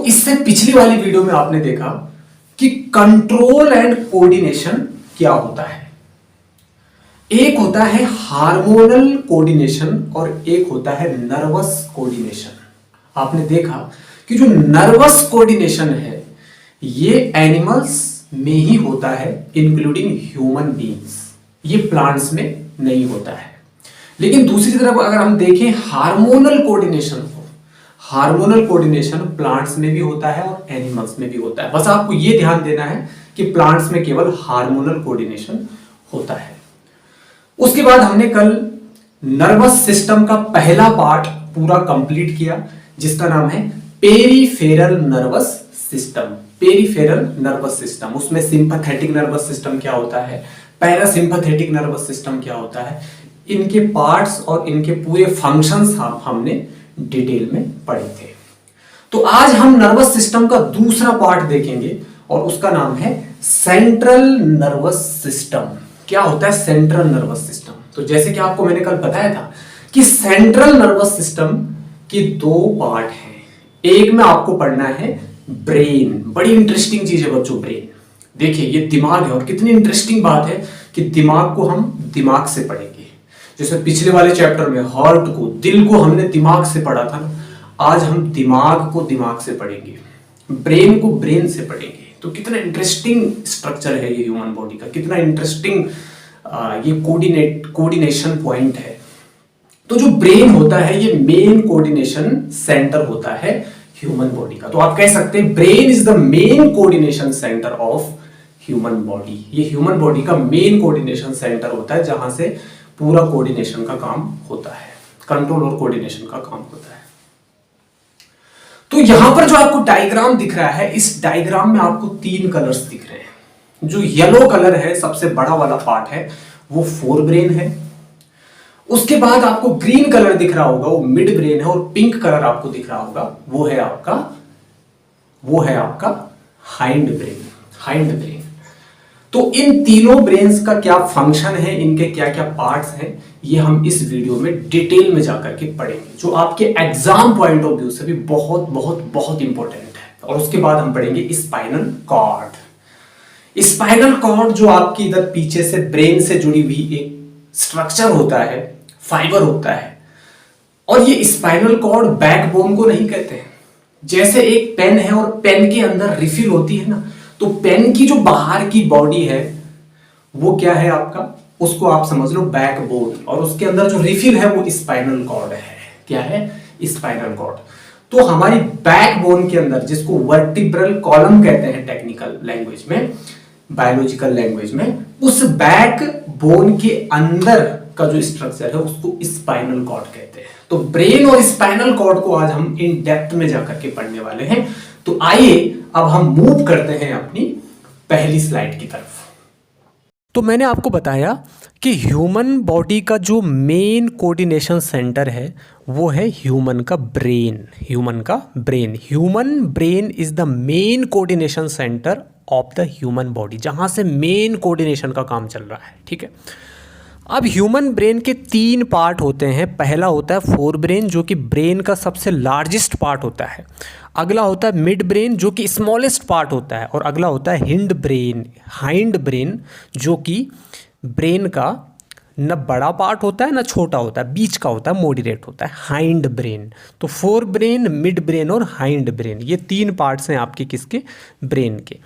तो इससे पिछली वाली वीडियो में आपने देखा कि कंट्रोल एंड कोऑर्डिनेशन क्या होता है। एक होता है हार्मोनल कोऑर्डिनेशन और एक होता है नर्वस कोऑर्डिनेशन। आपने देखा कि जो नर्वस कोऑर्डिनेशन है ये एनिमल्स में ही होता है इंक्लूडिंग ह्यूमन बीइंग्स, ये प्लांट्स में नहीं होता है। लेकिन दूसरी तरफ अगर हम देखें हार्मोनल कोऑर्डिनेशन को, हार्मोनल कोऑर्डिनेशन प्लांट्स में भी होता है और एनिमल्स में भी होता है। बस आपको यह ध्यान देना है कि प्लांट्स में केवल हार्मोनल कोऑर्डिनेशन होता है। उसके बाद हमने कल नर्वस सिस्टम का पहला पार्ट पूरा कंप्लीट किया जिसका नाम है peripheral nervous system. Peripheral nervous system, उसमें सिंपैथेटिक नर्वस सिस्टम क्या होता है, पैरासिम्पैथेटिक नर्वस सिस्टम क्या होता है, इनके पार्ट्स और इनके पूरे फंक्शंस हमने डिटेल में पढ़े थे। तो आज हम नर्वस सिस्टम का दूसरा पार्ट देखेंगे और उसका नाम है सेंट्रल नर्वस सिस्टम। क्या होता है सेंट्रल नर्वस सिस्टम? तो जैसे कि आपको मैंने कल बताया था कि सेंट्रल नर्वस सिस्टम के दो पार्ट हैं। एक में आपको पढ़ना है ब्रेन, बड़ी इंटरेस्टिंग चीज है बच्चों ब्रेन। देखिए ये दिमाग है और कितनी इंटरेस्टिंग बात है कि दिमाग को हम दिमाग से पढ़ेंगे। जैसे पिछले वाले चैप्टर में हार्ट को, दिल को हमने दिमाग से पढ़ा था ना, आज हम दिमाग को दिमाग से पढ़ेंगे, ब्रेन को ब्रेन से पढ़ेंगे। तो कितना इंटरेस्टिंग स्ट्रक्चर है ये ह्यूमन बॉडी का, कितना इंटरेस्टिंग ये कोऑर्डिनेशन पॉइंट है। तो जो ब्रेन होता है ये मेन कोऑर्डिनेशन सेंटर होता है ह्यूमन बॉडी का। तो आप कह सकते हैं brain is the main coordination centre of human body. ये ह्यूमन बॉडी का मेन कोऑर्डिनेशन सेंटर होता है जहां से पूरा कोऑर्डिनेशन का काम होता है, कंट्रोल और कोऑर्डिनेशन का काम होता है। तो यहां पर जो आपको डायग्राम दिख रहा है, इस डायग्राम में आपको तीन कलर्स दिख रहे हैं। जो येलो कलर है सबसे बड़ा वाला पार्ट है वो फोर ब्रेन है। उसके बाद आपको ग्रीन कलर दिख रहा होगा वो मिड ब्रेन है और पिंक कलर आपको दिख रहा होगा वो है आपका हाइंड ब्रेन, हाइंड ब्रेन। तो इन तीनों ब्रेन्स का क्या फंक्शन है, इनके क्या क्या पार्ट्स हैं, ये हम इस वीडियो में डिटेल में जाकर के पढ़ेंगे, जो आपके एग्जाम पॉइंट ऑफ व्यू से भी बहुत बहुत बहुत इंपॉर्टेंट है। और उसके बाद हम पढ़ेंगे स्पाइनल कॉर्ड। स्पाइनल कॉर्ड जो आपकी इधर पीछे से ब्रेन से जुड़ी हुई एक स्ट्रक्चर होता है, फाइबर होता है। और ये स्पाइनल कॉर्ड बैकबोन को नहीं कहते हैं। जैसे एक पेन है और पेन के अंदर रिफिल होती है ना, तो पेन की जो बाहर की बॉडी है वो क्या है आपका, उसको आप समझ लो बैकबोन, और उसके अंदर जो रिफिल है वो स्पाइनल कॉर्ड है। क्या है? Spinal cord. तो हमारी बैकबोन के अंदर, जिसको वर्टिब्रल कॉलम कहते हैं टेक्निकल लैंग्वेज में, बायोलॉजिकल लैंग्वेज में, उस बैकबोन के अंदर का जो स्ट्रक्चर है उसको स्पाइनल कॉर्ड कहते हैं। तो ब्रेन और स्पाइनल कॉर्ड को आज हम इन डेप्थ में जाकर के पढ़ने वाले हैं। तो आइए अब हम मूव करते हैं अपनी पहली स्लाइड की तरफ। तो मैंने आपको बताया कि ह्यूमन बॉडी का जो मेन कोऑर्डिनेशन सेंटर है वो है ह्यूमन का ब्रेन। ह्यूमन का brain, human brain is the main coordination centre of the human body, जहां से मेन कोऑर्डिनेशन का काम चल रहा है। ठीक है। अब ह्यूमन ब्रेन के तीन पार्ट होते हैं। पहला होता है फोर ब्रेन जो कि ब्रेन का सबसे लार्जेस्ट पार्ट होता है। अगला होता है मिड ब्रेन जो कि स्मॉलेस्ट पार्ट होता है। और अगला होता है हाइंड ब्रेन जो कि ब्रेन का न बड़ा पार्ट होता है न छोटा होता है, बीच का होता है, मॉडरेट होता है, हाइंड ब्रेन। तो फोर ब्रेन, मिड ब्रेन और हाइंड ब्रेन, ये तीन पार्ट्स हैं आपके किसके, ब्रेन के।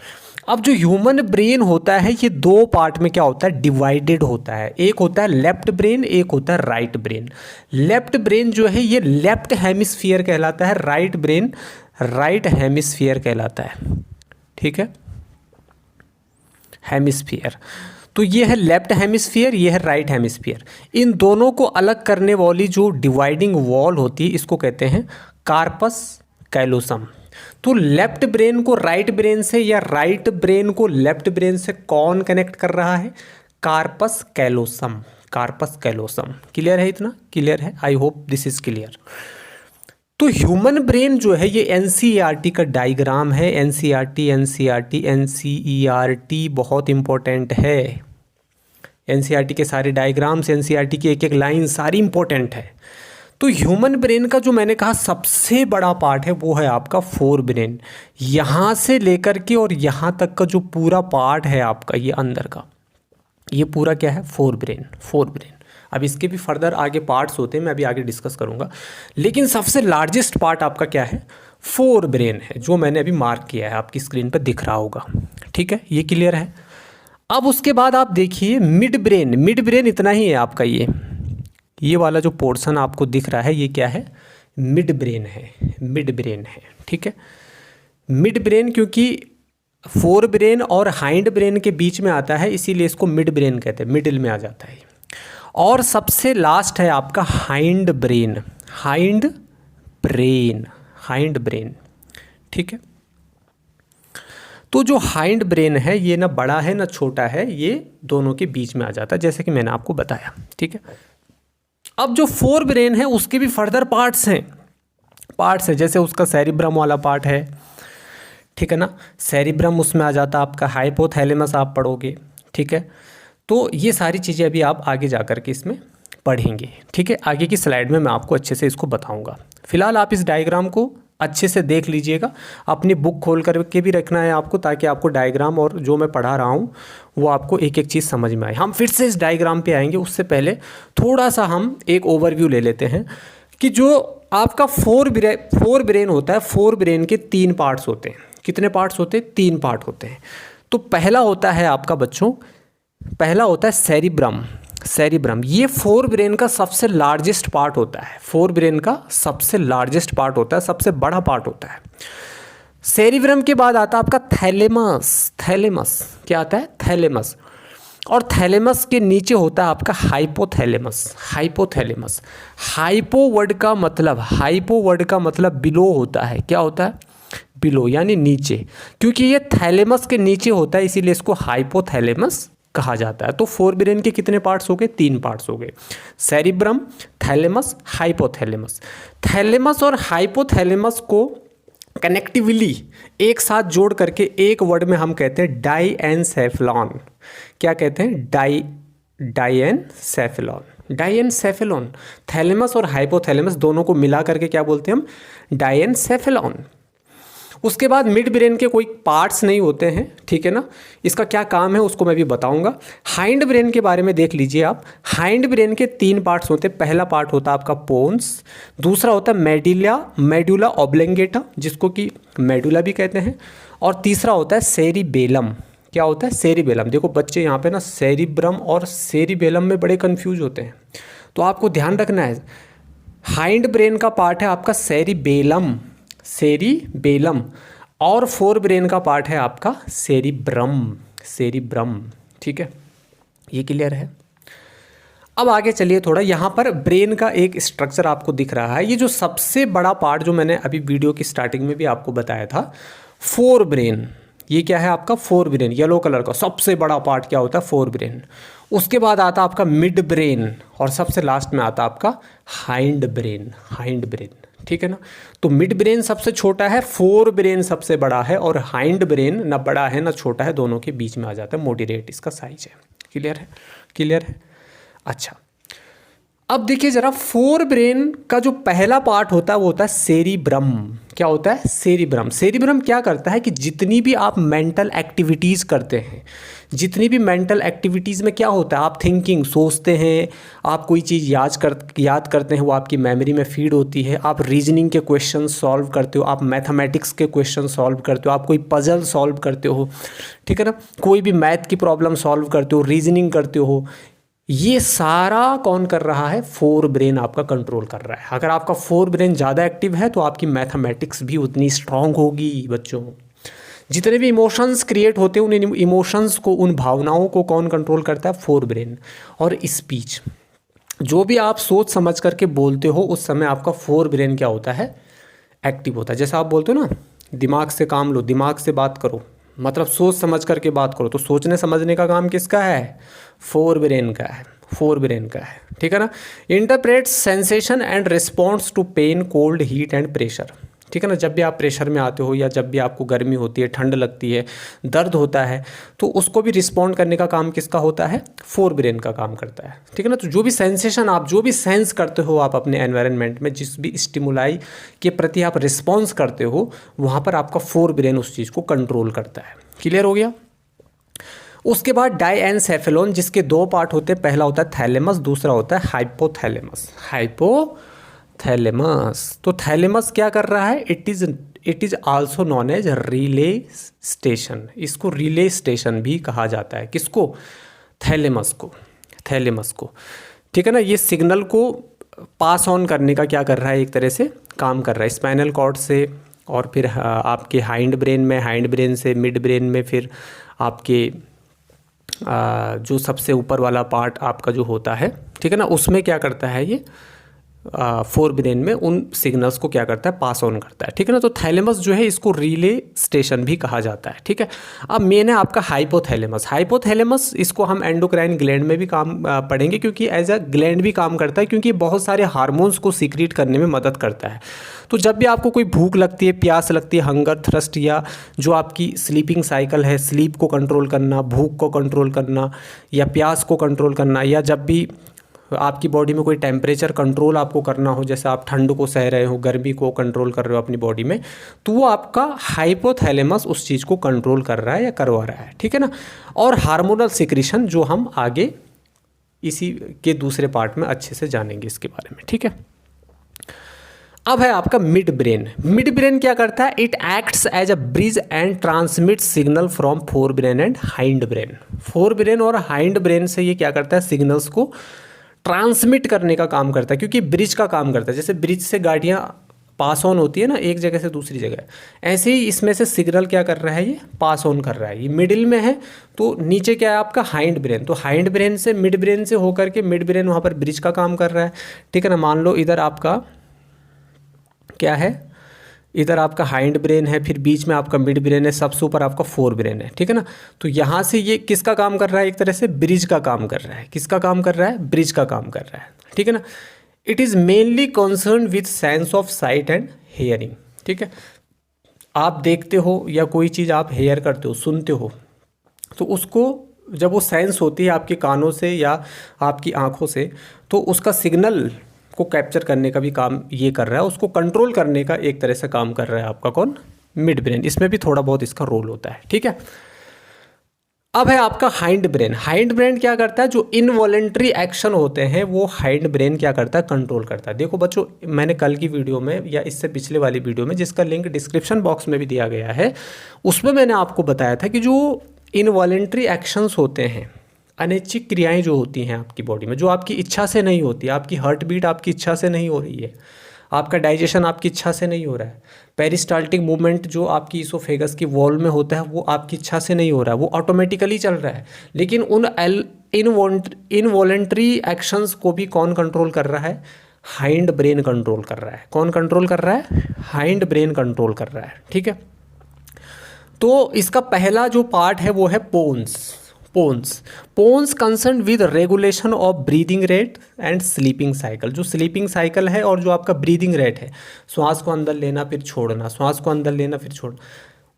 अब जो ह्यूमन ब्रेन होता है ये दो पार्ट में क्या होता है, डिवाइडेड होता है। एक होता है लेफ्ट ब्रेन, एक होता है राइट ब्रेन। लेफ्ट ब्रेन जो है ये लेफ्ट हेमिस्फीयर कहलाता है, राइट ब्रेन राइट हेमिस्फीयर कहलाता है। ठीक है, हेमिस्फीयर। तो ये है लेफ्ट हेमिस्फीयर, ये है राइट हेमिस्फीयर। इन दोनों को अलग करने वाली जो डिवाइडिंग वॉल होती है इसको कहते हैं कार्पस कैलोसम। तो लेफ्ट ब्रेन को राइट ब्रेन से या राइट ब्रेन को लेफ्ट ब्रेन से कौन कनेक्ट कर रहा है, corpus callosum. Corpus callosum clear है? इतना क्लियर है? I hope this is clear. तो ह्यूमन ब्रेन जो है ये एनसीईआरटी का डायग्राम है। एनसीईआरटी बहुत इंपॉर्टेंट है। एनसीईआरटी के सारे डायग्राम्स, एनसीईआरटी की एक एक लाइन सारी इंपॉर्टेंट है। तो ह्यूमन ब्रेन का जो मैंने कहा सबसे बड़ा पार्ट है वो है आपका फोर ब्रेन। यहाँ से लेकर के और यहाँ तक का जो पूरा पार्ट है आपका ये अंदर का, ये पूरा क्या है, फोर ब्रेन। फोर ब्रेन, अब इसके भी फर्दर आगे पार्ट्स होते हैं, मैं अभी आगे डिस्कस करूँगा, लेकिन सबसे लार्जेस्ट पार्ट आपका क्या है, फोर ब्रेन है, जो मैंने अभी मार्क किया है, आपकी स्क्रीन पर दिख रहा होगा। ठीक है, ये क्लियर है। अब उसके बाद आप देखिए मिड ब्रेन। मिड ब्रेन इतना ही है आपका, ये वाला जो पोर्शन आपको दिख रहा है ये क्या है, मिड ब्रेन है, मिड ब्रेन है। ठीक है, मिड ब्रेन क्योंकि फोर ब्रेन और हाइंड ब्रेन के बीच में आता है, इसीलिए इसको मिड ब्रेन कहते हैं, मिडिल में आ जाता है। और सबसे लास्ट है आपका hind brain, hind brain, hind brain. ठीक है, तो जो हाइंड ब्रेन है ये ना बड़ा है ना छोटा है, ये दोनों के बीच में आ जाता है, जैसे कि मैंने आपको बताया। ठीक है, अब जो फोर ब्रेन है उसके भी फर्दर पार्ट्स हैं, जैसे उसका सेरिब्रम वाला पार्ट है। ठीक है ना, सेरिब्रम उसमें आ जाता है आपका, हाइपोथैलेमस आप पढ़ोगे। ठीक है, तो ये सारी चीज़ें अभी आप आगे जा कर के इसमें पढ़ेंगे। ठीक है, आगे की स्लाइड में मैं आपको अच्छे से इसको बताऊंगा। फिलहाल आप इस डायग्राम को अच्छे से देख लीजिएगा, अपनी बुक खोल कर के भी रखना है आपको, ताकि आपको डायग्राम और जो मैं पढ़ा रहा हूँ वो आपको एक एक चीज़ समझ में आए। हम फिर से इस डायग्राम पे आएंगे, उससे पहले थोड़ा सा हम एक ओवरव्यू ले लेते हैं कि जो आपका फोर ब्रेन होता है, फोर ब्रेन के तीन पार्ट्स होते हैं। कितने पार्ट्स होते हैं, तीन पार्ट होते हैं। तो पहला होता है आपका बच्चों, पहला होता है सेरिब्रम। सेरिब्रम ये फोर ब्रेन का सबसे लार्जेस्ट पार्ट होता है, फोर ब्रेन का सबसे लार्जेस्ट पार्ट होता है, सबसे बड़ा पार्ट होता है। सेरिब्रम के बाद आता है आपका थैलेमस। थैलेमस क्या आता है, थैलेमस। और थैलेमस के नीचे होता है आपका हाइपोथैलेमस। हाइपोथैलेमस, हाइपो वर्ड का मतलब, हाइपो वर्ड का मतलब बिलो होता है। क्या होता है, बिलो यानी नीचे। क्योंकि ये थैलेमस के नीचे होता है इसीलिए इसको हाइपोथैलेमस कहा जाता है। तो फोर ब्रेन के कितने पार्ट्स हो गए, तीन पार्ट्स हो गए, सेरिब्रम, थैलेमस, हाइपोथैलेमस। थैलेमस और हाइपोथैलेमस को कनेक्टिवली एक साथ जोड़ करके एक वर्ड में हम कहते हैं डाईएनसेफेलॉन। क्या कहते हैं, डाईएनसेफेलॉन। डाईएनसेफेलॉन, थैलेमस और हाइपोथैलेमस दोनों को मिला करके क्या बोलते हैं हम, डाईएनसेफेलॉन। उसके बाद मिड ब्रेन के कोई पार्ट्स नहीं होते हैं। ठीक है ना, इसका क्या काम है उसको मैं भी बताऊंगा। हाइंड ब्रेन के बारे में देख लीजिए आप। हाइंड ब्रेन के तीन पार्ट्स होते हैं। पहला पार्ट होता है आपका पोन्स, दूसरा होता है मेडुला ऑब्लेंगेटा, जिसको कि मेडुला भी कहते हैं, और तीसरा होता है सेरिबेलम। क्या होता है, सेरिबेलम। देखो बच्चे यहाँ पे ना सेरिब्रम और सेरिबेलम में बड़े कन्फ्यूज होते हैं, तो आपको ध्यान रखना है। हाइंड ब्रेन का पार्ट है आपका सेरिबेलम, सेरिबेलम, और फोर ब्रेन का पार्ट है आपका सेरिब्रम, सेरिब्रम। ठीक है, ये क्लियर है। अब आगे चलिए थोड़ा, यहाँ पर ब्रेन का एक स्ट्रक्चर आपको दिख रहा है। ये जो सबसे बड़ा पार्ट जो मैंने अभी वीडियो की स्टार्टिंग में भी आपको बताया था, फोर ब्रेन, ये क्या है आपका फोर ब्रेन, येलो कलर का सबसे बड़ा पार्ट क्या होता है, फोर ब्रेन। उसके बाद आता आपका मिड ब्रेन, और सबसे लास्ट में आता आपका हाइंड ब्रेन, हाइंड ब्रेन। ठीक है ना, तो मिड ब्रेन सबसे छोटा है, फोर ब्रेन सबसे बड़ा है, और हाइंड ब्रेन ना बड़ा है ना छोटा है, दोनों के बीच में आ जाता है, मॉडरेट इसका साइज है। क्लियर है, क्लियर है। अच्छा, अब देखिए जरा, फोर ब्रेन का जो पहला पार्ट होता है वो होता है सेरिब्रम। क्या होता है, सेरिब्रम। सेरिब्रम क्या करता है कि जितनी भी आप मेंटल एक्टिविटीज़ करते हैं, जितनी भी मेंटल एक्टिविटीज़ में क्या होता है, आप थिंकिंग, सोचते हैं, आप कोई चीज़ याद करते हैं, वो आपकी मेमोरी में फीड होती है। आप रीजनिंग के क्वेश्चन सॉल्व करते हो, आप मैथमेटिक्स के क्वेश्चन सॉल्व करते हो, आप कोई पजल सॉल्व करते हो, ठीक है ना, कोई भी मैथ की प्रॉब्लम सॉल्व करते हो, रीजनिंग करते हो, ये सारा कौन कर रहा है, फोर ब्रेन आपका कंट्रोल कर रहा है। अगर आपका फोर ब्रेन ज़्यादा एक्टिव है तो आपकी मैथमेटिक्स भी उतनी स्ट्रांग होगी बच्चों। जितने भी इमोशंस क्रिएट होते हैं, उन इमोशंस को, उन भावनाओं को कौन कंट्रोल करता है, फोर ब्रेन। और स्पीच, जो भी आप सोच समझ करके बोलते हो उस समय आपका फोर ब्रेन क्या होता है, एक्टिव होता है। जैसा आप बोलते हो ना, दिमाग से काम लो, दिमाग से बात करो, मतलब सोच समझ करके बात करो, तो सोचने समझने का काम किसका है, फोर ब्रेन का है, फोर ब्रेन का है। ठीक है ना। Interpret sensation and response to pain, cold, heat and pressure. ठीक है ना। जब भी आप प्रेशर में आते हो या जब भी आपको गर्मी होती है, ठंड लगती है, दर्द होता है, तो उसको भी रिस्पॉन्ड करने का काम किसका होता है? फोर ब्रेन का काम करता है, ठीक है ना। तो जो भी सेंसेशन आप जो भी सेंस करते हो आप अपने एनवायरनमेंट में, जिस भी स्टिमुलाई के प्रति आप रिस्पॉन्स करते हो, वहाँ पर आपका फोर ब्रेन उस चीज़ को कंट्रोल करता है। क्लियर हो गया। उसके बाद डाइएनसेफेलॉन, जिसके दो पार्ट होते हैं, पहला होता है थैलेमस, दूसरा होता है हाइपोथैलेमस। हाइपोथैलेमस, तो थैलेमस क्या कर रहा है? It is also known as relay station. इसको रिले स्टेशन भी कहा जाता है। किसको? थैलेमस को। थैलेमस को, ठीक है ना। ये सिग्नल को पास ऑन करने का क्या कर रहा है? एक तरह से काम कर रहा है स्पाइनल कॉर्ड से, और फिर आपके हाइंड ब्रेन में, हाइंड ब्रेन से मिड ब्रेन में, फिर आपके जो सबसे ऊपर वाला पार्ट आपका जो होता है, ठीक है ना, उसमें क्या करता है? ये फोर ब्रेन में उन सिग्नल्स को क्या करता है? पास ऑन करता है, ठीक है ना। तो थैलेमस जो है इसको रिले स्टेशन भी कहा जाता है, ठीक है। अब मेन है आपका हाइपोथैलेमस। हाइपोथैलेमस इसको हम एंडोक्राइन ग्लैंड में भी काम पढ़ेंगे, क्योंकि एज अ ग्लैंड भी काम करता है, क्योंकि बहुत सारे हार्मोन्स को सीक्रेट करने में मदद करता है। तो जब भी आपको कोई भूख लगती है, प्यास लगती है, हंगर, थ्रस्ट, या जो आपकी स्लीपिंग साइकिल है, स्लीप को कंट्रोल करना, भूख को कंट्रोल करना, या प्यास को कंट्रोल करना, या जब भी आपकी बॉडी में कोई टेम्परेचर कंट्रोल आपको करना हो, जैसे आप ठंड को सह रहे हो, गर्मी को कंट्रोल कर रहे हो अपनी बॉडी में, तो वो आपका हाइपोथैलेमस उस चीज़ को कंट्रोल कर रहा है या करवा रहा है, ठीक है ना। और हार्मोनल सिक्रीशन, जो हम आगे इसी के दूसरे पार्ट में अच्छे से जानेंगे इसके बारे में, ठीक है। अब है आपका मिड ब्रेन। मिड ब्रेन क्या करता है? It acts as a bridge and transmit signal from forebrain and hindbrain. Forebrain और हाइंड ब्रेन से ये क्या करता है? सिग्नल्स को ट्रांसमिट करने का काम करता है, क्योंकि ब्रिज का काम करता है। जैसे ब्रिज से गाड़ियाँ पास ऑन होती है ना, एक जगह से दूसरी जगह, ऐसे ही इसमें से सिग्नल क्या कर रहा है? ये पास ऑन कर रहा है। ये मिडिल में है, तो नीचे क्या है आपका? Hind brain. तो हाइंड ब्रेन से मिड ब्रेन से होकर के मिड ब्रेन वहाँ पर ब्रिज का काम कर रहा है, ठीक है ना। मान लो इधर आपका क्या है? इधर आपका हाइंड ब्रेन है, फिर बीच में आपका मिड ब्रेन है, सबसे ऊपर आपका फोर ब्रेन है, ठीक है ना। तो यहाँ से ये किसका काम कर रहा है? एक तरह से ब्रिज का काम कर रहा है। किसका काम कर रहा है? ब्रिज का काम कर रहा है, ठीक है ना। It is mainly concern with sense of site and hearing, ठीक है। आप देखते हो या कोई चीज़ आप हेयर करते हो, सुनते हो, तो उसको जब वो सेंस होती है आपके कानों से या आपकी आँखों से, तो उसका सिग्नल को कैप्चर करने का भी काम ये कर रहा है, उसको कंट्रोल करने का एक तरह से काम कर रहा है आपका कौन? Mid brain. इसमें भी थोड़ा बहुत इसका रोल होता है, ठीक है। अब है आपका हाइंड ब्रेन। हाइंड ब्रेन क्या करता है? जो इनवॉलेंट्री एक्शन होते हैं वो हाइंड ब्रेन क्या करता है? कंट्रोल करता है। देखो बच्चों, मैंने कल की वीडियो में या इससे पिछले वाली वीडियो में, जिसका लिंक डिस्क्रिप्शन बॉक्स में भी दिया गया है, उसमें मैंने आपको बताया था कि जो इनवॉलेंट्री एक्शंस होते हैं, अनैच्छिक क्रियाएं जो होती हैं आपकी बॉडी में, जो आपकी इच्छा से नहीं होती, आपकी हार्ट बीट आपकी इच्छा से नहीं हो रही है, आपका डाइजेशन आपकी इच्छा से नहीं हो रहा है, पेरिस्टाल्टिक मूवमेंट जो आपकी इसोफेगस की वॉल में होता है वो आपकी इच्छा से नहीं हो रहा है, वो ऑटोमेटिकली चल रहा है। लेकिन उन इनवॉलेंट्री एक्शंस को भी कौन कंट्रोल कर रहा है? हाइंड ब्रेन कंट्रोल कर रहा है। कौन कंट्रोल कर रहा है? हाइंड ब्रेन कंट्रोल कर रहा है, ठीक है। तो इसका पहला जो पार्ट है वो है pons. Pons concern with regulation of breathing rate and sleeping cycle. जो स्लीपिंग साइकिल है और जो आपका ब्रीदिंग रेट है, श्वास को अंदर लेना फिर छोड़ना, श्वास को अंदर लेना फिर छोड़ना,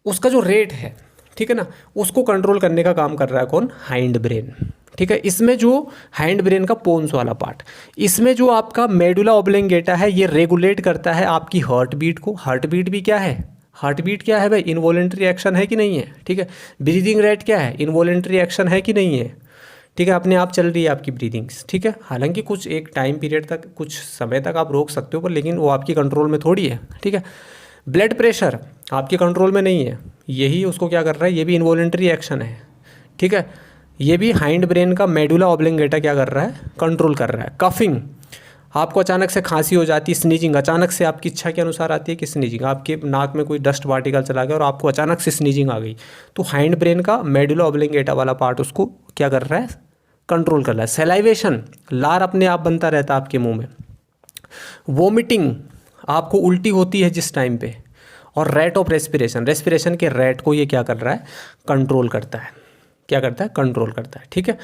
उसका जो रेट है, ठीक है ना, उसको कंट्रोल करने का काम कर रहा है कौन? हाइंड ब्रेन, ठीक है। इसमें जो हाइंड ब्रेन का पोन्स वाला पार्ट, इसमें जो आपका मेडुला ऑब्लिंगेटा है, ये रेगुलेट करता है आपकी हार्ट बीट को। हार्ट बीट भी क्या है? हार्ट बीट क्या है भाई? इनवॉलेंट्री एक्शन है कि नहीं है, ठीक है। ब्रीदिंग रेट क्या है? इनवॉलेंट्री एक्शन है कि नहीं है, ठीक है। अपने आप चल रही है आपकी ब्रीदिंग्स, ठीक है। हालांकि कुछ एक टाइम पीरियड तक, कुछ समय तक आप रोक सकते हो, पर लेकिन वो आपकी कंट्रोल में थोड़ी है, ठीक है। ब्लड प्रेशर आपके कंट्रोल में नहीं है, यही उसको क्या कर रहा है? ये भी इनवॉलेंट्री एक्शन है, ठीक है। ये भी हाइंड ब्रेन का मेडुला ऑब्लिंगेटा क्या कर रहा है? कंट्रोल कर रहा है। कफिंग, आपको अचानक से खांसी हो जाती है, स्नीजिंग, अचानक से आपकी इच्छा के अनुसार आती है कि स्नीजिंग, आपके नाक में कोई डस्ट पार्टिकल चला गया और आपको अचानक से स्नीजिंग आ गई, तो हाइंड ब्रेन का मेडुला ऑब्लिंगेटा वाला पार्ट उसको क्या कर रहा है? कंट्रोल कर रहा है। सैलाइवेशन, लार अपने आप बनता रहता है आपके मुंह में। वोमिटिंग, आपको उल्टी होती है जिस टाइम पे। और रेट ऑफ रेस्पिरेशन, रेस्पिरेशन के रेट को ये क्या कर रहा है? कंट्रोल करता है। क्या करता है? कंट्रोल करता है, ठीक है।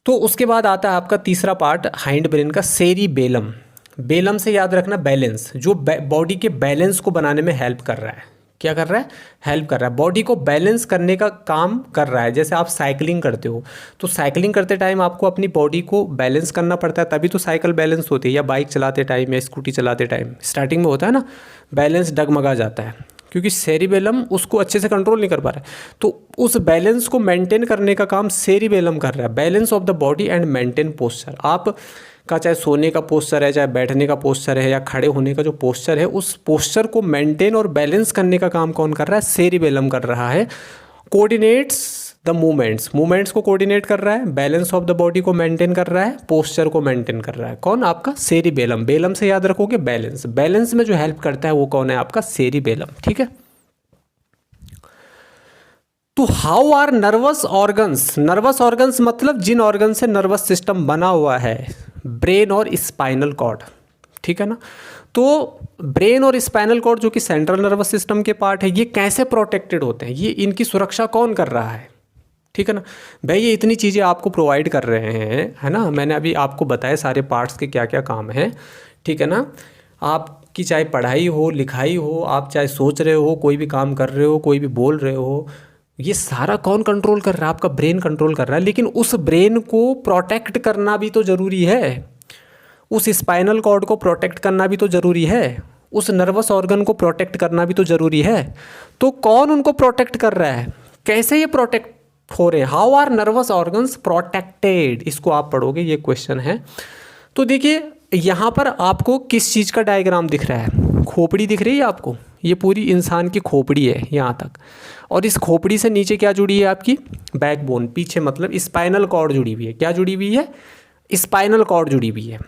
तो उसके बाद आता है आपका तीसरा पार्ट हाइंड ब्रेन का, सेरिबेलम। बेलम से याद रखना बैलेंस, जो बॉडी के बैलेंस को बनाने में हेल्प कर रहा है। क्या कर रहा है? हेल्प कर रहा है, बॉडी को बैलेंस करने का काम कर रहा है। जैसे आप साइकिलिंग करते हो तो साइकिलिंग करते टाइम आपको अपनी बॉडी को बैलेंस करना पड़ता है, तभी तो साइकिल बैलेंस होती है। या बाइक चलाते टाइम या स्कूटी चलाते टाइम स्टार्टिंग में होता है ना, बैलेंस डगमगा जाता है क्योंकि सेरिबेलम उसको अच्छे से कंट्रोल नहीं कर पा रहा है। तो उस बैलेंस को मेंटेन करने का काम सेरिबेलम कर रहा है, balance of the body and maintain posture. आप का चाहे सोने का पोस्चर है, चाहे बैठने का पोस्चर है, या खड़े होने का जो पोस्चर है, उस पोस्चर को मेंटेन और बैलेंस करने का काम कौन कर रहा है? सेरिबेलम कर रहा है। कोऑर्डिनेट्स द मूवमेंट्स, मूवमेंट्स को कोऑर्डिनेट कर रहा है, बैलेंस ऑफ द बॉडी को मेंटेन कर रहा है, पोस्चर को मेंटेन कर रहा है। कौन? आपका सेरिबेलम। बेलम से याद रखोगे बैलेंस, बैलेंस में जो हेल्प करता है वो कौन है? आपका सेरिबेलम। ठीक है। तो how are nervous organs? Nervous organs मतलब जिन ऑर्गन से नर्वस सिस्टम बना हुआ है, ब्रेन और स्पाइनल कॉर्ड। ठीक है ना। तो ब्रेन और स्पाइनल कॉर्ड जो कि सेंट्रल नर्वस सिस्टम के पार्ट है, ये कैसे प्रोटेक्टेड होते हैं? ये इनकी सुरक्षा कौन कर रहा है? ठीक है ना भाई, ये इतनी चीज़ें आपको प्रोवाइड कर रहे हैं, है ना। मैंने अभी आपको बताया सारे पार्ट्स के क्या क्या काम है। ठीक है ना। आपकी चाहे पढ़ाई हो, लिखाई हो, आप चाहे सोच रहे हो, कोई भी काम कर रहे हो, कोई भी बोल रहे हो, ये सारा कौन कंट्रोल कर रहा है? आपका ब्रेन कंट्रोल कर रहा है। लेकिन उस ब्रेन को प्रोटेक्ट करना भी तो ज़रूरी है, उस स्पाइनल कॉर्ड को प्रोटेक्ट करना भी तो ज़रूरी है, उस नर्वस ऑर्गन को प्रोटेक्ट करना भी तो ज़रूरी है। तो कौन उनको प्रोटेक्ट कर रहा है? कैसे ये प्रोटेक्ट हो रहे हैं? How are nervous organs protected? इसको आप पढ़ोगे, ये क्वेश्चन है। तो देखिए यहाँ पर आपको किस चीज़ का डायग्राम दिख रहा है? खोपड़ी दिख रही है आपको? ये पूरी इंसान की खोपड़ी है यहाँ तक, और इस खोपड़ी से नीचे क्या जुड़ी है? आपकी बैकबोन, पीछे मतलब स्पाइनल कॉर्ड जुड़ी हुई है। क्या जुड़ी हुई है? स्पाइनल कॉर्ड जुड़ी हुई है।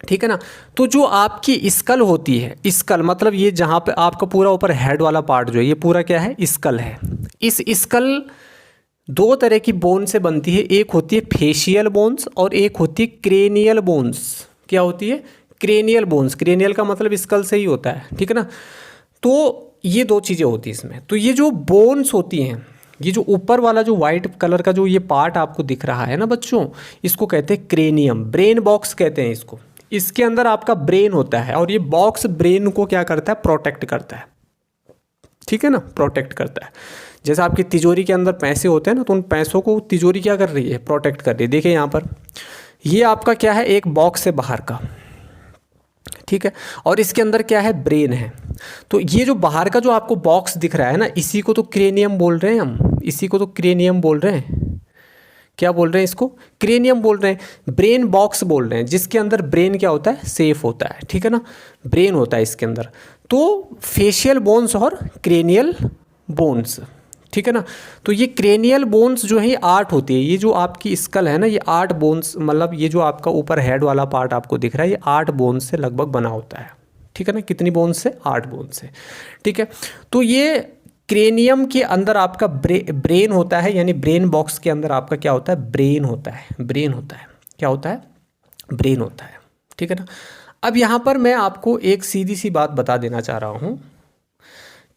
ठीक है ना। तो जो आपकी स्कल होती है, स्कल मतलब ये जहाँ पे आपका पूरा ऊपर हेड वाला पार्ट जो है, ये पूरा क्या है? स्कल है। इस स्कल दो तरह की बोन से बनती है, एक होती है फेशियल बोन्स और एक होती है क्रेनियल बोन्स। क्या होती है? Cranial bones. क्रेनियल का मतलब स्कल से ही होता है। ठीक है ना। तो ये दो चीज़ें होती हैं इसमें। तो ये जो बोन्स होती हैं, ये जो ऊपर वाला जो वाइट कलर का जो ये पार्ट आपको दिख रहा है ना बच्चों, इसको कहते हैं क्रेनियम, ब्रेन बॉक्स कहते हैं इसको। इसके अंदर आपका ब्रेन होता है और ये बॉक्स ब्रेन को क्या करता है? प्रोटेक्ट करता है। ठीक है ना, प्रोटेक्ट करता है। जैसे आपकी तिजोरी के अंदर पैसे होते हैं ना, तो उन पैसों को तिजोरी क्या कर रही है? प्रोटेक्ट कर रही है। देखिए यहाँ पर ये आपका क्या है? एक बॉक्स है बाहर का। ठीक है। और इसके अंदर क्या है? ब्रेन है। तो ये जो बाहर का जो आपको बॉक्स दिख रहा है ना, इसी को तो क्रेनियम बोल रहे हैं हम, इसी को तो क्रेनियम बोल रहे हैं। क्या बोल रहे हैं इसको? क्रेनियम बोल रहे हैं, ब्रेन बॉक्स बोल रहे हैं, जिसके अंदर ब्रेन क्या होता है? सेफ होता है। ठीक है ना, ब्रेन होता है इसके अंदर। तो फेशियल बोन्स और क्रेनियल बोन्स। ठीक है ना। तो ये क्रेनियल बोन्स जो है ये 8 होती है। ये जो आपकी स्कल है ना, ये 8 बोन्स, मतलब ये जो आपका ऊपर हेड वाला पार्ट आपको दिख रहा है, ये 8 बोन्स से लगभग बना होता है। ठीक है ना। कितनी बोन्स से? 8 बोन्स से। ठीक है। तो ये क्रेनियम के अंदर आपका ब्रेन होता है, यानी ब्रेन बॉक्स के अंदर आपका क्या होता है? ब्रेन होता है। ब्रेन होता है। क्या होता है? ब्रेन होता है। ठीक है ना। अब यहाँ पर मैं आपको एक सीधी सी बात बता देना चाह रहा हूँ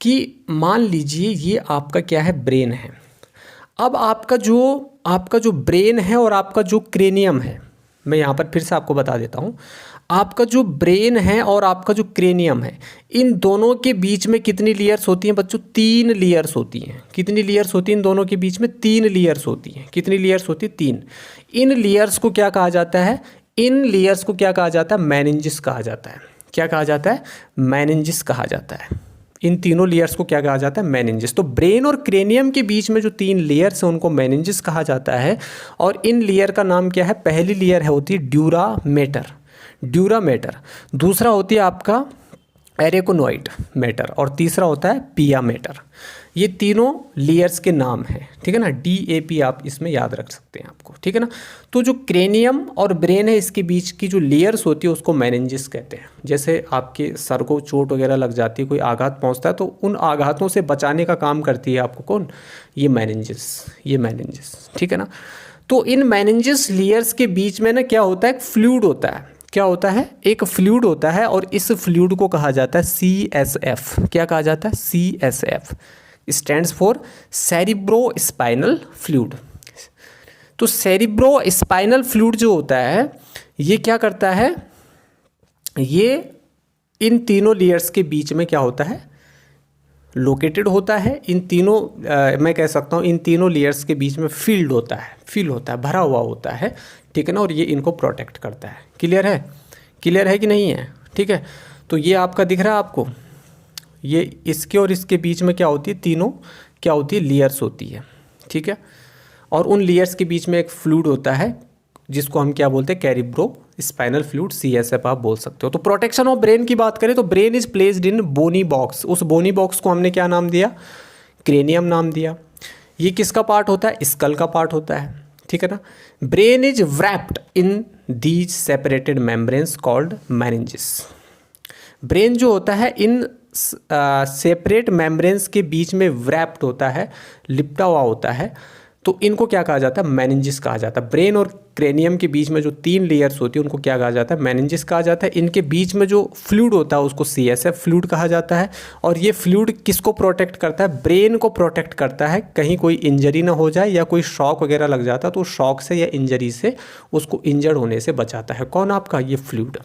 कि मान लीजिए ये आपका क्या है? ब्रेन है। अब आपका जो ब्रेन है और आपका जो क्रेनियम है, मैं यहाँ पर फिर से आपको बता देता हूँ। आपका जो ब्रेन है और आपका जो क्रेनियम है, इन दोनों के बीच में कितनी लेयर्स होती हैं बच्चों? 3 लेयर्स होती हैं। कितनी लेयर्स होती हैं इन दोनों के बीच में? 3 लेयर्स होती हैं। कितनी लेयर्स होती है? 3। इन लेयर्स को क्या कहा जाता है? इन लेयर्स को क्या कहा जाता है? मेनिंजिस कहा जाता है। क्या कहा जाता है? मेनिंजिस कहा जाता है। इन तीनों लेयर्स को क्या कहा जाता है? मेनिंजिस। तो ब्रेन और क्रेनियम के बीच में जो 3 लेयर्स हैं उनको मेनिंजिस कहा जाता है। और इन लेयर का नाम क्या है? पहली लेयर है होती है ड्यूरामेटर, ड्यूरामेटर। दूसरा होती है आपका एरेकोनोइड मैटर और तीसरा होता है पिया मैटर। ये तीनों लेयर्स के नाम हैं। ठीक है ना। DAP आप इसमें याद रख सकते हैं आपको। ठीक है ना। तो जो क्रेनियम और ब्रेन है, इसके बीच की जो लेयर्स होती है उसको मेनिंजिस कहते हैं। जैसे आपके सर को चोट वगैरह लग जाती है, कोई आघात पहुंचता है, तो उन आघातों से बचाने का काम करती है आपको कौन? ये मेनिंजिस। ये मेनिंजिस। ठीक है ना। तो इन मेनिंजिस लेयर्स के बीच में ना क्या होता है? एक फ्लूइड होता है। क्या होता है? एक फ्लूइड होता है और इस फ्लूइड को कहा जाता है CSF। क्या कहा जाता है? CSF stands for cerebro spinal fluid. तो सेरिब्रो स्पाइनल फ्लूइड जो होता है ये क्या करता है? ये इन तीनों लेयर्स के बीच में क्या होता है, लोकेटेड होता है। इन तीनों मैं कह सकता हूँ इन तीनों लेयर्स के बीच में फील्ड होता है, भरा हुआ होता है, ठीक है ना, और ये इनको प्रोटेक्ट करता है। क्लियर है कि नहीं है? ठीक है, तो ये आपका दिख रहा है आपको, ये इसके और इसके बीच में क्या होती है, तीनों क्या होती है, लेयर्स होती है, ठीक है। और उन लेयर्स के बीच में एक फ्लूइड होता है जिसको हम क्या बोलते हैं, कैरिब्रो स्पाइनल फ्लूइड, CSF आप बोल सकते हो। तो प्रोटेक्शन ऑफ ब्रेन की बात करें तो brain is placed in bony box. उस बोनी बॉक्स को हमने क्या नाम दिया, क्रेनियम नाम दिया। ये किसका पार्ट होता है, स्कल का पार्ट होता है, ठीक है ना। Brain is wrapped in these separated membranes called meninges. Brain जो होता है इन सेपरेट मेम्ब्रेन्स के बीच में wrapped होता है, लिपटा हुआ होता है, तो इनको क्या कहा जाता है, मेनिंजेस कहा जाता है। ब्रेन और क्रेनियम के बीच में जो 3 लेयर्स होती है उनको क्या कहा जाता है, मेनिंजेस कहा जाता है। इनके बीच में जो फ्लूइड होता है उसको CSF फ्लूइड कहा जाता है। और ये फ्लूइड किसको प्रोटेक्ट करता है, ब्रेन को प्रोटेक्ट करता है, कहीं कोई इंजरी ना हो जाए या कोई शॉक वगैरह लग जाता है तो शॉक से या इंजरी से उसको इंजर्ड होने से बचाता है। कौन आपका, ये फ्लूइड,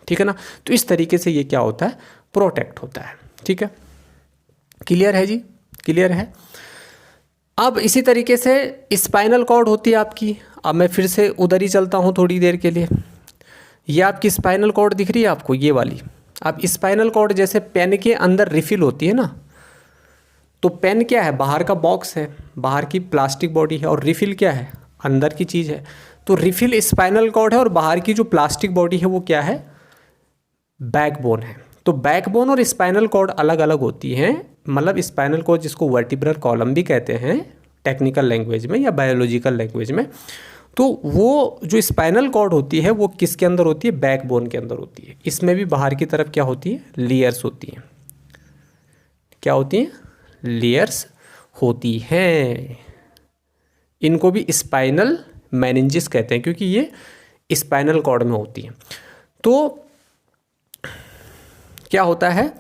ठीक है ना। तो इस तरीके से ये क्या होता है, प्रोटेक्ट होता है, ठीक है। क्लियर है जी, क्लियर है। अब इसी तरीके से स्पाइनल कॉर्ड होती है आपकी। अब मैं फिर से उधर ही चलता हूँ थोड़ी देर के लिए। ये आपकी स्पाइनल कॉर्ड दिख रही है आपको, ये वाली। अब स्पाइनल कॉर्ड जैसे पेन के अंदर रिफिल होती है ना, तो पेन क्या है, बाहर का बॉक्स है, बाहर की प्लास्टिक बॉडी है, और रिफिल क्या है, अंदर की चीज़ है। तो रिफिल स्पाइनल कॉर्ड है और बाहर की जो प्लास्टिक बॉडी है वो क्या है, बैकबोन है। तो बैकबोन और स्पाइनल कॉर्ड अलग अलग होती हैं। मतलब स्पाइनल कॉर्ड जिसको वर्टिब्रल कॉलम भी कहते हैं टेक्निकल लैंग्वेज में या बायोलॉजिकल लैंग्वेज में, तो वो जो स्पाइनल कॉर्ड होती है वो किसके अंदर होती है, बैकबोन के अंदर होती है। इसमें भी बाहर की तरफ क्या होती है, लेयर्स होती हैं। क्या होती हैं, लेयर्स होती हैं। इनको भी स्पाइनल मेनिंजेस कहते हैं क्योंकि ये स्पाइनल कॉर्ड में होती हैं। तो क्या होता है,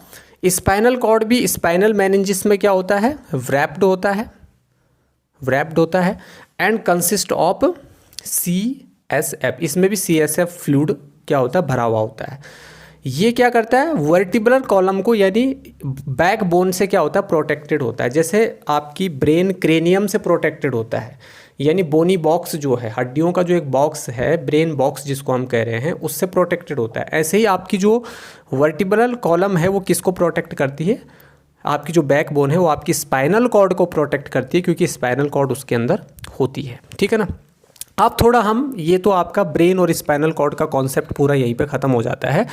स्पाइनल कॉर्ड भी स्पाइनल मेनिंजेस में क्या होता है, wrapped होता है एंड कंसिस्ट ऑफ CSF। इसमें भी CSF फ्लूइड क्या होता है, भरा हुआ होता है। ये क्या करता है, वर्टिब्रल कॉलम को यानी बैकबोन से क्या होता है, प्रोटेक्टेड होता है। जैसे आपकी ब्रेन क्रेनियम से प्रोटेक्टेड होता है, यानी बोनी बॉक्स जो है, हड्डियों का जो एक बॉक्स है, ब्रेन बॉक्स जिसको हम कह रहे हैं, उससे प्रोटेक्टेड होता है। ऐसे ही आपकी जो वर्टिब्रल कॉलम है वो किसको प्रोटेक्ट करती है, आपकी जो बैकबोन है वो आपकी स्पाइनल कॉर्ड को प्रोटेक्ट करती है क्योंकि स्पाइनल कॉर्ड उसके अंदर होती है, ठीक है ना। अब थोड़ा हम, ये तो आपका ब्रेन और स्पाइनल कॉर्ड का कॉन्सेप्ट पूरा यहीं पे ख़त्म हो जाता है।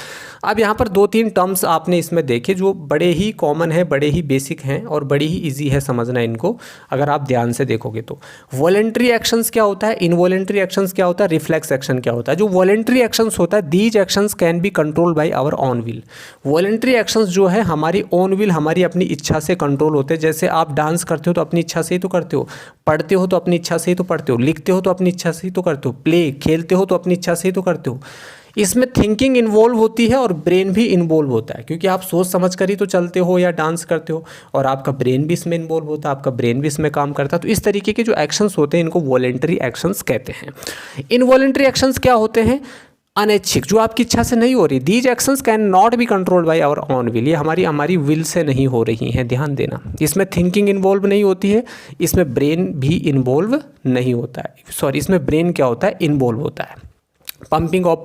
अब यहाँ पर 2-3 टर्म्स आपने इसमें देखे जो बड़े ही कॉमन है, बड़े ही बेसिक हैं और बड़ी ही इजी है समझना इनको, अगर आप ध्यान से देखोगे तो। वॉलेंट्री एक्शंस क्या होता है, इनवॉलेंट्री एक्शंस क्या होता है, रिफ्लेक्स एक्शन क्या होता है। जो वॉलेंट्री एक्शंस होता है, these actions can be control by our own will. Voluntary actions जो है हमारी ऑन विल, हमारी अपनी इच्छा से कंट्रोल होते हैं। जैसे आप डांस करते हो तो अपनी इच्छा से ही तो करते हो, पढ़ते हो तो अपनी इच्छा से ही तो पढ़ते हो, लिखते हो तो अपनी इच्छा से ही तो करते हो, खेलते हो तो अपनी इच्छा से ही तो करते हो। इसमें थिंकिंग इन्वॉल्व होती है और ब्रेन भी इन्वॉल्व होता है क्योंकि आप सोच समझ कर ही तो चलते हो या डांस करते हो, और आपका ब्रेन भी इसमें इन्वॉल्व होता है, आपका ब्रेन भी इसमें काम करता है। तो इस तरीके के जो एक्शंस होते हैं इनको वॉलेंटरी एक्शंस कहते हैं। इनवॉलेंटरी एक्शंस क्या होते हैं, अनैच्छिक, जो आपकी इच्छा से नहीं हो रही। These actions can not be controlled by our own will, ये हमारी विल से नहीं हो रही हैं, ध्यान देना। इसमें थिंकिंग इन्वॉल्व नहीं होती है, इसमें ब्रेन भी इन्वॉल्व नहीं होता है, सॉरी, इसमें ब्रेन क्या होता है, इन्वॉल्व होता है। पंपिंग ऑफ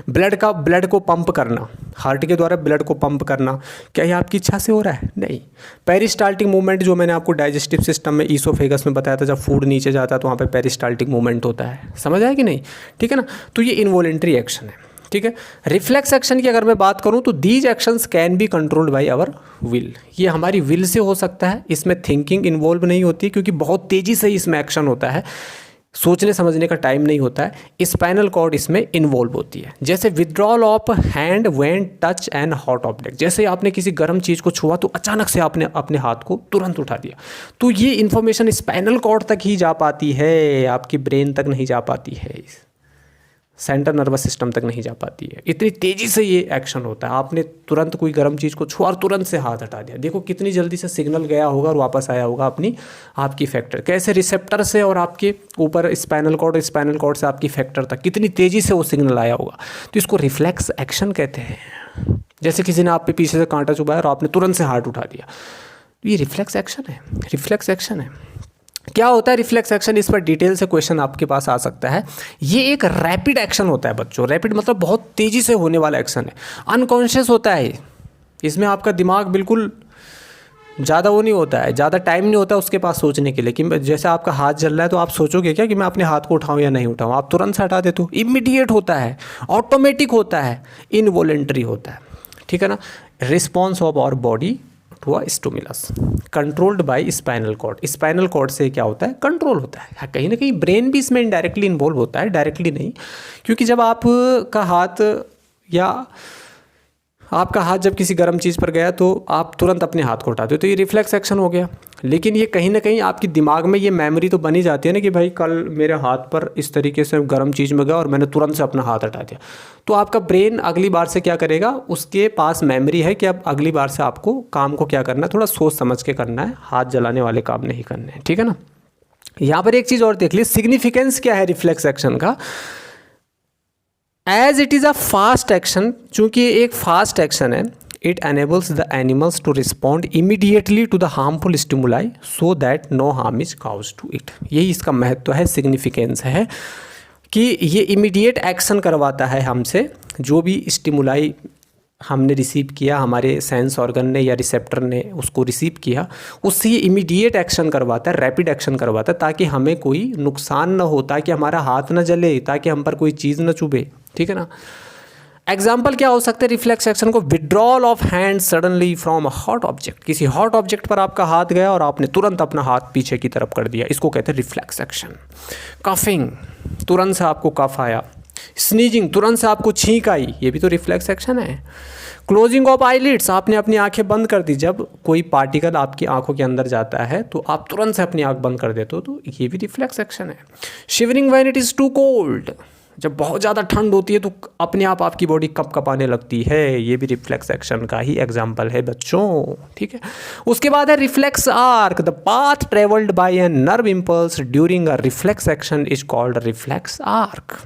ब्लड को पंप करना, हार्ट के द्वारा ब्लड को पंप करना, क्या ये आपकी इच्छा से हो रहा है, नहीं। पेरिस्टाल्टिक मूवमेंट जो मैंने आपको डाइजेस्टिव सिस्टम में ईसोफेगस में बताया था, जब फूड नीचे जाता है तो वहाँ पे पेरिस्टाल्टिक मूवमेंट होता है, समझ आया कि नहीं, ठीक है ना। तो ये इनवॉलेंट्री एक्शन है, ठीक है। रिफ्लेक्स एक्शन की अगर मैं बात करूँ तो these actions can be controlled by our will, ये हमारी विल से हो सकता है। इसमें थिंकिंग इन्वॉल्व नहीं होती क्योंकि बहुत तेज़ी से इसमें एक्शन होता है, सोचने समझने का टाइम नहीं होता है। स्पाइनल कॉर्ड इसमें इन्वॉल्व होती है। जैसे withdrawal of hand when touch and hot object, जैसे आपने किसी गर्म चीज़ को छुआ तो अचानक से आपने अपने हाथ को तुरंत उठा दिया, तो ये इन्फॉर्मेशन स्पाइनल कॉर्ड तक ही जा पाती है, आपकी ब्रेन तक नहीं जा पाती है, सेंट्रल नर्वस सिस्टम तक नहीं जा पाती है। इतनी तेज़ी से ये एक्शन होता है। आपने तुरंत कोई गर्म चीज़ को छुआ और तुरंत से हाथ हटा दिया, देखो कितनी जल्दी से सिग्नल गया होगा और वापस आया होगा अपनी आपकी इफेक्टर। कैसे रिसेप्टर से और आपके ऊपर स्पाइनल कॉर्ड से आपकी इफेक्टर तक कितनी तेज़ी से वो सिग्नल आया होगा। तो इसको रिफ्लेक्स एक्शन कहते हैं। जैसे किसी ने आप पे पीछे से कांटा चुभाया और आपने तुरंत से हाथ उठा दिया, तो ये रिफ्लेक्स एक्शन है। रिफ्लेक्स एक्शन है। क्या होता है रिफ्लेक्स एक्शन, इस पर डिटेल से क्वेश्चन आपके पास आ सकता है। ये एक रैपिड एक्शन होता है बच्चों। रैपिड मतलब बहुत तेज़ी से होने वाला एक्शन है। अनकॉन्शियस होता है। इसमें आपका दिमाग बिल्कुल ज़्यादा वो नहीं होता है, ज़्यादा टाइम नहीं होता है उसके पास सोचने के लिए कि जैसे आपका हाथ जल रहा है तो आप सोचोगे क्या कि मैं अपने हाथ को उठाऊं या नहीं उठाऊं। आप तुरंत से हटा देते हो। इमीडिएट होता है, ऑटोमेटिक होता है, इनवॉलेंटरी होता है। ठीक है ना। Response of our body to a stimulus controlled by spinal cord. Spinal cord से क्या होता है, कंट्रोल होता है। कहीं ना कहीं ब्रेन भी इसमें इनडायरेक्टली इन्वॉल्व होता है, डायरेक्टली नहीं, क्योंकि जब आपका हाथ या आपका हाथ जब किसी गर्म चीज़ पर गया तो आप तुरंत अपने हाथ को उठाते हो, तो ये रिफ्लेक्स एक्शन हो गया। लेकिन ये कहीं ना कहीं आपके दिमाग में ये मेमोरी तो बनी जाती है ना कि भाई कल मेरे हाथ पर इस तरीके से गर्म चीज़ में गया और मैंने तुरंत से अपना हाथ हटा दिया। तो आपका ब्रेन अगली बार से क्या करेगा, उसके पास मेमोरी है कि अब अगली बार से आपको काम को क्या करना है, थोड़ा सोच समझ के करना है, हाथ जलाने वाले काम नहीं करने हैं। ठीक है ना। यहाँ पर एक चीज़ और देख लीजिए, सिग्निफिकेंस क्या है रिफ्लेक्स एक्शन का। As it is a fast action, चूँकि एक फास्ट एक्शन है, it enables the animals to respond immediately to the harmful stimuli so that no harm is cause to it. यही इसका महत्व है, सिग्निफिकेंस है कि ये इमीडिएट एक्शन करवाता है हमसे। जो भी स्टिमुलाई हमने रिसीव किया, हमारे सेंस ऑर्गन ने या रिसेप्टर ने उसको रिसीव किया, उससे ये इमीडिएट एक्शन करवाता है, रैपिड एक्शन करवाता है, ताकि हमें कोई नुकसान ना हो, ताकि हमारा हाथ ना जले, ताकि हम पर कोई चीज़ ना चुभे। ठीक है ना। एग्जाम्पल क्या हो सकते हैं रिफ्लेक्स एक्शन को, withdrawal of hand suddenly from a hot object. किसी हॉट ऑब्जेक्ट पर आपका हाथ गया और आपने तुरंत अपना हाथ पीछे की तरफ कर दिया, इसको कहते हैं रिफ्लेक्स एक्शन। कफिंग, तुरंत से आपको कफ आया। स्नीजिंग, तुरंत से आपको छींक आई, ये भी तो रिफ्लेक्स एक्शन है। क्लोजिंग ऑफ आईलिड्स, आपने अपनी आंखें बंद कर दी, जब कोई पार्टिकल आपकी आंखों के अंदर जाता है तो आप तुरंत से अपनी आंख बंद कर देते हो, तो ये भी रिफ्लेक्स एक्शन है। Shivering when it is too cold, जब बहुत ज़्यादा ठंड होती है तो अपने आप आपकी बॉडी कँपाने लगती है, ये भी रिफ्लेक्स एक्शन का ही एग्जाम्पल है बच्चों। ठीक है। उसके बाद है reflex arc, the path travelled by an nerve impulse during a reflex action is called reflex arc.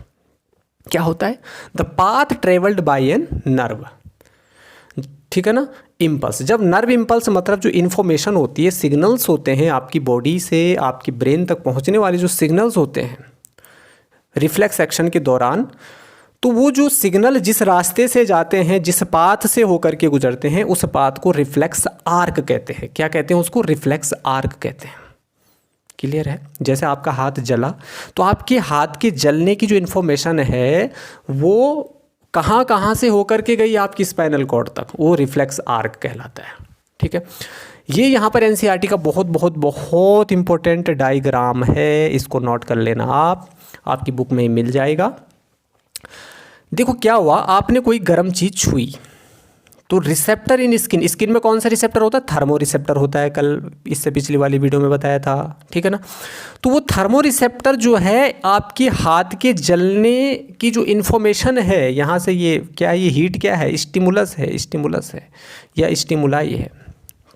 क्या होता है, the path travelled by an nerve. ठीक है ना। इम्पल्स, जब नर्व इम्पल्स मतलब जो इन्फॉर्मेशन होती है, सिग्नल्स होते हैं आपकी बॉडी से आपकी ब्रेन तक पहुंचने वाले जो सिग्नल्स होते हैं रिफ्लेक्स एक्शन के दौरान, तो वो जो सिग्नल जिस रास्ते से जाते हैं, जिस पाथ से होकर के गुजरते हैं, उस पाथ को रिफ्लेक्स आर्क कहते हैं। क्या कहते हैं उसको, रिफ्लेक्स आर्क कहते हैं। क्लियर है। जैसे आपका हाथ जला तो आपके हाथ के जलने की जो इन्फॉर्मेशन है वो कहाँ कहाँ से होकर के गई आपकी स्पाइनल कॉर्ड तक, वो रिफ्लेक्स आर्क कहलाता है। ठीक है। ये यहाँ पर एनसीईआरटी का बहुत बहुत बहुत इंपॉर्टेंट डायग्राम है, इसको नोट कर लेना आप, आपकी बुक में ही मिल जाएगा। देखो क्या हुआ, आपने कोई गर्म चीज़ छुई तो रिसेप्टर इन स्किन, स्किन में कौन सा रिसेप्टर होता है, थर्मो रिसेप्टर होता है, कल इससे पिछली वाली वीडियो में बताया था। ठीक है ना। तो वो थर्मो रिसेप्टर जो है आपके हाथ के जलने की जो इन्फॉर्मेशन है, यहाँ से ये क्या, ये हीट क्या है, स्टिमुलस है या स्टिमुलाई है।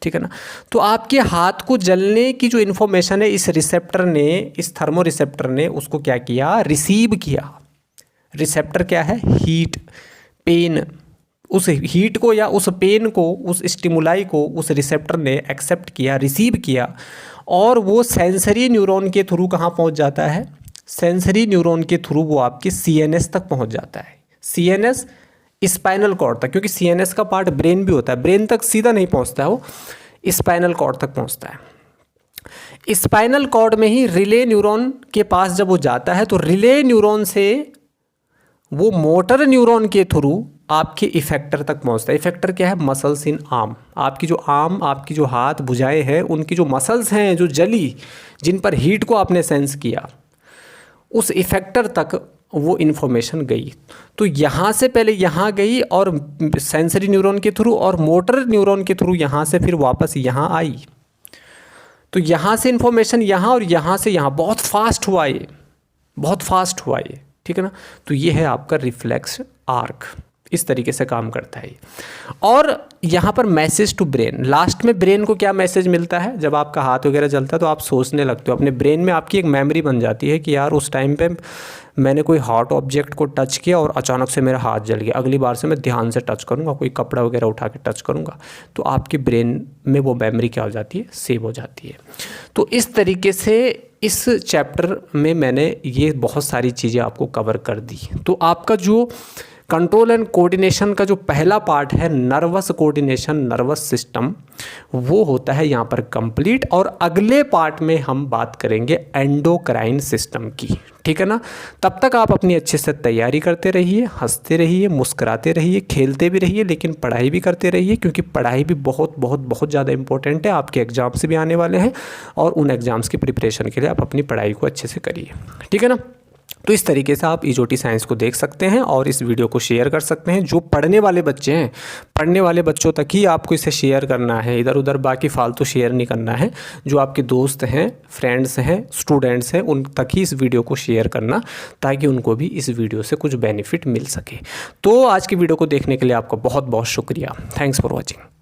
ठीक है ना। तो आपके हाथ को जलने की जो इन्फॉर्मेशन है, इस रिसेप्टर ने, इस थर्मो रिसेप्टर ने उसको क्या किया, रिसीव किया। रिसेप्टर क्या है, हीट, पेन, उस हीट को या उस पेन को, उस स्टिमुलाई को उस रिसेप्टर ने एक्सेप्ट किया, रिसीव किया, और वो सेंसरी न्यूरॉन के थ्रू कहाँ पहुँच जाता है, सेंसरी न्यूरॉन के थ्रू वो आपके सीएनएस तक पहुँच जाता है। सीएनएस स्पाइनल कॉर्ड तक, क्योंकि सीएनएस का पार्ट ब्रेन भी होता है, ब्रेन तक सीधा नहीं पहुँचता है, वो स्पाइनल कॉर्ड तक पहुँचता है। स्पाइनल कॉर्ड में ही रिले न्यूरॉन के पास जब वो जाता है तो रिले न्यूरॉन से वो मोटर न्यूरॉन के थ्रू आपके इफेक्टर तक पहुंचता है। इफेक्टर क्या है, मसल्स इन आर्म, आपकी जो आर्म, आपकी जो हाथ भुजाएं हैं, उनकी जो मसल्स हैं जो जली, जिन पर हीट को आपने सेंस किया, उस इफेक्टर तक वो इन्फॉर्मेशन गई। तो यहाँ से पहले यहाँ गई और सेंसरी न्यूरॉन के थ्रू और मोटर न्यूरॉन के थ्रू यहाँ से फिर वापस यहाँ आई। तो यहाँ से इन्फॉर्मेशन यहाँ और यहाँ से यहाँ, बहुत फास्ट हुआ ये, बहुत फास्ट हुआ ये। ठीक है ना। तो ये है आपका रिफ्लेक्स आर्क, इस तरीके से काम करता है ये। और यहाँ पर मैसेज टू ब्रेन, लास्ट में ब्रेन को क्या मैसेज मिलता है, जब आपका हाथ वगैरह जलता है तो आप सोचने लगते हो, अपने ब्रेन में आपकी एक मेमोरी बन जाती है कि यार उस टाइम पे मैंने कोई हॉट ऑब्जेक्ट को टच किया और अचानक से मेरा हाथ जल गया, अगली बार से मैं ध्यान से टच करूँगा, कोई कपड़ा वगैरह उठा के टच करूँगा, तो आपकी ब्रेन में वो मेमोरी क्या हो जाती है, सेव हो जाती है। तो इस तरीके से इस चैप्टर में मैंने ये बहुत सारी चीज़ें आपको कवर कर दी। तो आपका जो कंट्रोल एंड कोऑर्डिनेशन का जो पहला पार्ट है नर्वस कोऑर्डिनेशन, नर्वस सिस्टम, वो होता है यहाँ पर कंप्लीट। और अगले पार्ट में हम बात करेंगे एंडोक्राइन सिस्टम की, ठीक है ना। तब तक आप अपनी अच्छे से तैयारी करते रहिए, हंसते रहिए, मुस्कुराते रहिए, खेलते भी रहिए, लेकिन पढ़ाई भी करते रहिए, क्योंकि पढ़ाई भी बहुत बहुत बहुत ज़्यादा इंपॉर्टेंट है। आपके एग्जाम्स भी आने वाले हैं और उन एग्ज़ाम्स की प्रिपरेशन के लिए आप अपनी पढ़ाई को अच्छे से करिए, ठीक है ना। तो इस तरीके से आप इजोटी साइंस को देख सकते हैं और इस वीडियो को शेयर कर सकते हैं। जो पढ़ने वाले बच्चे हैं, पढ़ने वाले बच्चों तक ही आपको इसे शेयर करना है, इधर उधर बाकी फालतू शेयर नहीं करना है। जो आपके दोस्त हैं, फ्रेंड्स हैं, स्टूडेंट्स हैं, उन तक ही इस वीडियो को शेयर करना, ताकि उनको भी इस वीडियो से कुछ बेनिफिट मिल सके। तो आज की वीडियो को देखने के लिए आपका बहुत बहुत शुक्रिया। Thanks for watching.